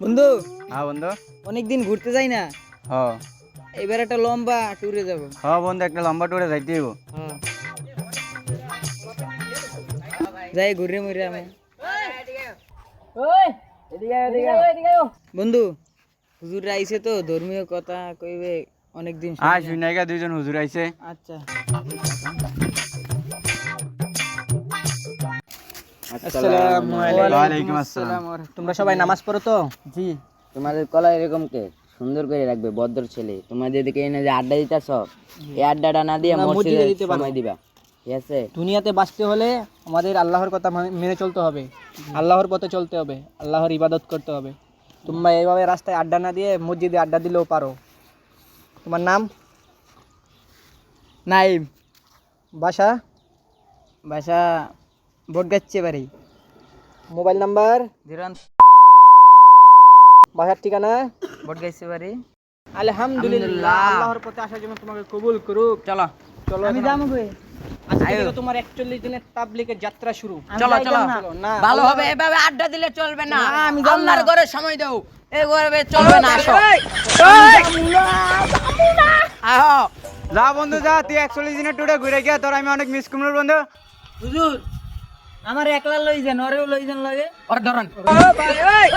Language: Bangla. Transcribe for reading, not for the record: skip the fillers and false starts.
বন্ধু, হ্যাঁ বন্ধু। অনেকদিন ঘুরতে যাই না, হ্যাঁ এবার একটা লম্বা ট্যুরে যাব। হ্যাঁ বন্ধু, একটা লম্বা ট্যুরে যাইতে হইব। যাই ঘুরে মুরে আমি। বন্ধু, হুজুর আইছে তো ধর্মীয় কথা কইবে অনেকদিন আয় শুনাইগা দুইজন হুজুর আইছে। আচ্ছা। ওয়ালাইকুম আসসালাম। তোমরা সবাই নামাজ পড়ো তো? জি। তোমাদের কলা এরকম কে সুন্দর করে রাখবে, ভদ্র ছেলে। তোমাদের দিকে এনে যে আড্ডা দিতেছ, এই আড্ডাটা না দিয়ে তোমরা মসজিদে মসজিদে দিতে পারো। সময় দিবা, ঠিক আছে? দুনিয়াতে বাঁচতে হলে আমাদের আল্লাহর কথা মেনে চলতে হবে, আল্লাহর পথে চলতে হবে, আল্লাহর ইবাদত করতে হবে। তোমরা এইভাবে রাস্তায় আড্ডা না দিয়ে মসজিদে আড্ডা দিলেও পারো। তোমার নাম? নাইম। বাসা? বাসা বটগাচ্ছে বাড়ি। Mobile number? বাসার ঠিকানা? বটগাচ্ছে বাড়ি। আলহামদুলিল্লাহ, আল্লাহর পথে আসার জন্য তোমাকে কবুল করুক। চলো চলো, আমি যাবো কই? আজকে থেকে তোমার 41 দিনের তাবলীগের যাত্রা শুরু। চলো চলো, না ভালো হবে। এভাবে আড্ডা দিলে চলবে না। আমি যাব না। আল্লাহর ঘরে সময় দাও, এভাবে চলবে না। আসো আহো। যা বন্ধু যা, তুই 41 দিনের ট্যুরে ঘুরে গিয়া তোর আমি অনেক মিস করলাম বন্ধু। হুজুর, আমার একলা লই যান, ওরেও লই যান লাগে। ওর ধরন ভাই